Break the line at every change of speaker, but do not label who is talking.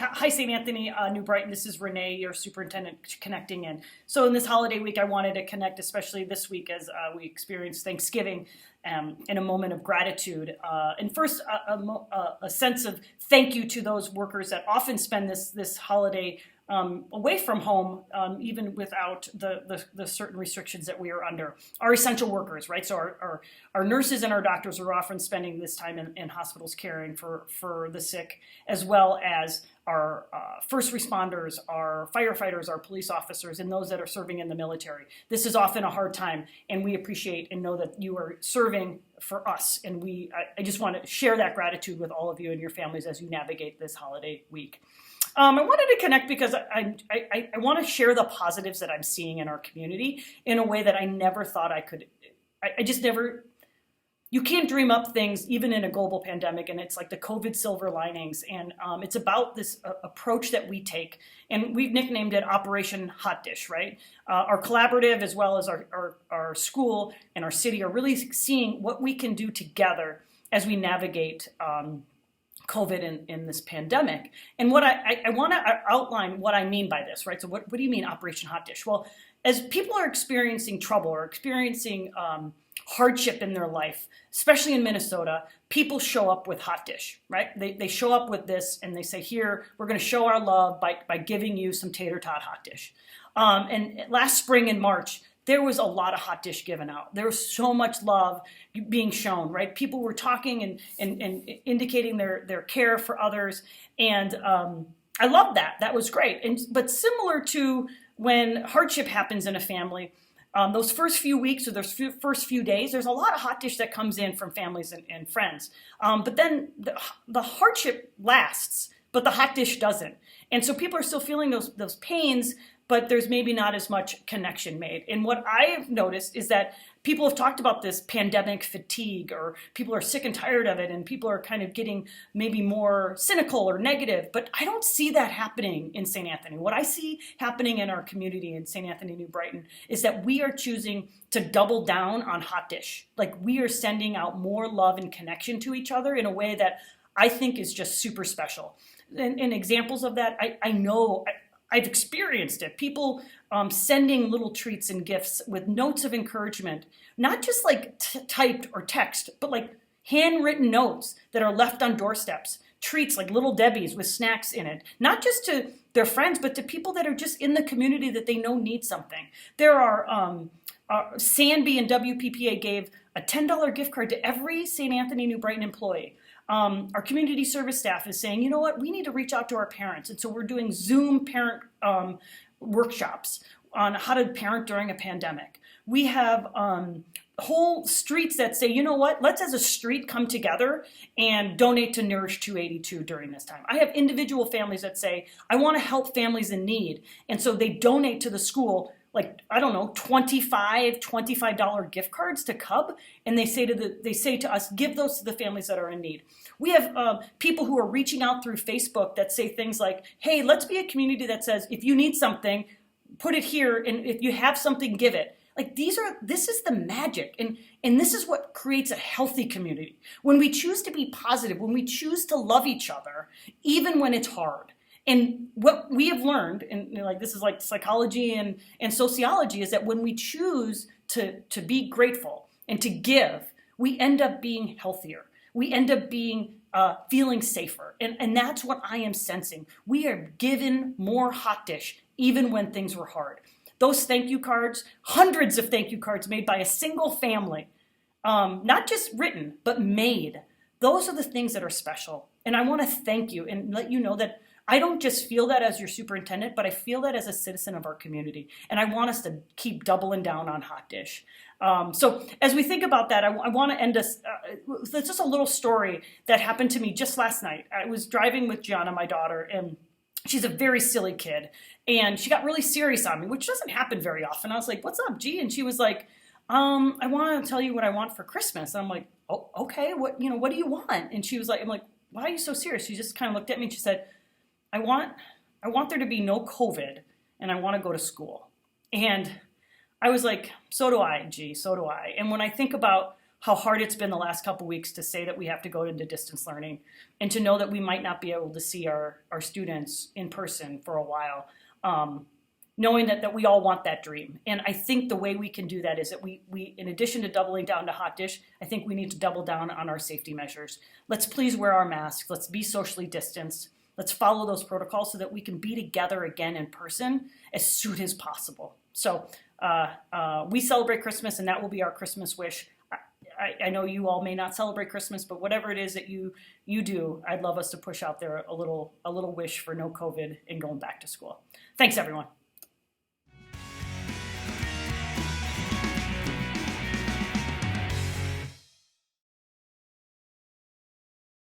Hi, St. Anthony, New Brighton. This is Renee, your superintendent, connecting in. So in this holiday week, I wanted to connect, especially this week as we experience Thanksgiving in a moment of gratitude. And first, a sense of thank you to those workers that often spend this holiday away from home, even without the certain restrictions that we are under. Our essential workers, right? So our nurses and our doctors are often spending this time in hospitals caring for the sick, as well as our first responders, our firefighters, our police officers, and those that are serving in the military. This is often a hard time, and we appreciate and know that you are serving for us. And I just want to share that gratitude with all of you and your families as you navigate this holiday week. I wanted to connect because I want to share the positives that I'm seeing in our community in a way that I never thought I could. I just never. You can't dream up things even in a global pandemic, and it's like the COVID silver linings, and it's about this approach that we take, and we've nicknamed it Operation Hot Dish, right? Our collaborative, as well as our school and our city, are really seeing what we can do together as we navigate COVID in this pandemic. And what I want to outline what I mean by this, right? So what do you mean Operation Hot Dish? Well, as people are experiencing trouble or experiencing hardship in their life, especially in Minnesota, people show up with Hot Dish, right? They show up with this and they say, here, we're going to show our love by giving you some tater tot Hot Dish. And last spring in March, there was a lot of Hot Dish given out. There was so much love being shown, right? People were talking and indicating their care for others. And I love that. That was great. But similar to when hardship happens in a family, those first few weeks or those first few days, there's a lot of Hot Dish that comes in from families and friends. But then the hardship lasts, but the Hot Dish doesn't. And so people are still feeling those pains, but there's maybe not as much connection made. And what I've noticed is that people have talked about this pandemic fatigue, or people are sick and tired of it, and people are kind of getting maybe more cynical or negative, but I don't see that happening in St. Anthony. What I see happening in our community in St. Anthony, New Brighton, is that we are choosing to double down on Hot Dish. Like, we are sending out more love and connection to each other in a way that I think is just super special. And examples of that, I know, I've experienced it. People sending little treats and gifts with notes of encouragement, not just like typed or text, but like handwritten notes that are left on doorsteps, treats like Little Debbie's with snacks in it, not just to their friends, but to people that are just in the community that they know need something. There are, Sanby and WPPA gave a $10 gift card to every St. Anthony New Brighton employee. Our community service staff is saying, you know what, we need to reach out to our parents. And so we're doing Zoom parent workshops on how to parent during a pandemic. We have whole streets that say, you know what, let's as a street come together and donate to Nourish 282 during this time. I have individual families that say, I want to help families in need. And so they donate to the school, like, I don't know, $25 gift cards to Cub, and they say to us, give those to the families that are in need. We have people who are reaching out through Facebook that say things like, hey, let's be a community that says, if you need something, put it here, and if you have something, give it. Like, this is the magic, and this is what creates a healthy community. When we choose to be positive, when we choose to love each other, even when it's hard. And what we have learned, and like, this is like psychology and sociology, is that when we choose to be grateful and to give, we end up being healthier. We end up being feeling safer. And that's what I am sensing. We are given more Hot Dish, even when things were hard. Those thank you cards, hundreds of thank you cards made by a single family, not just written, but made. Those are the things that are special. And I want to thank you and let you know that I don't just feel that as your superintendent, but I feel that as a citizen of our community. And I want us to keep doubling down on Hot Dish. So as we think about that, I want to end us, it's just a little story that happened to me just last night. I was driving with Gianna, my daughter, and she's a very silly kid. And she got really serious on me, which doesn't happen very often. I was like, what's up, G? And she was like, I want to tell you what I want for Christmas. And I'm like, oh, okay, what do you want? And she was like, I'm like, why are you so serious? She just kind of looked at me and she said, I want there to be no COVID, and I want to go to school. And I was like, so do I, G, so do I. And when I think about how hard it's been the last couple weeks to say that we have to go into distance learning and to know that we might not be able to see our students in person for a while. Knowing that we all want that dream. And I think the way we can do that is that we in addition to doubling down to hot dish, I think we need to double down on our safety measures. Let's please wear our masks. Let's be socially distanced. Let's follow those protocols so that we can be together again in person as soon as possible. So we celebrate Christmas, and that will be our Christmas wish. I know you all may not celebrate Christmas, but whatever it is that you do, I'd love us to push out there a little wish for no COVID and going back to school. Thanks, everyone.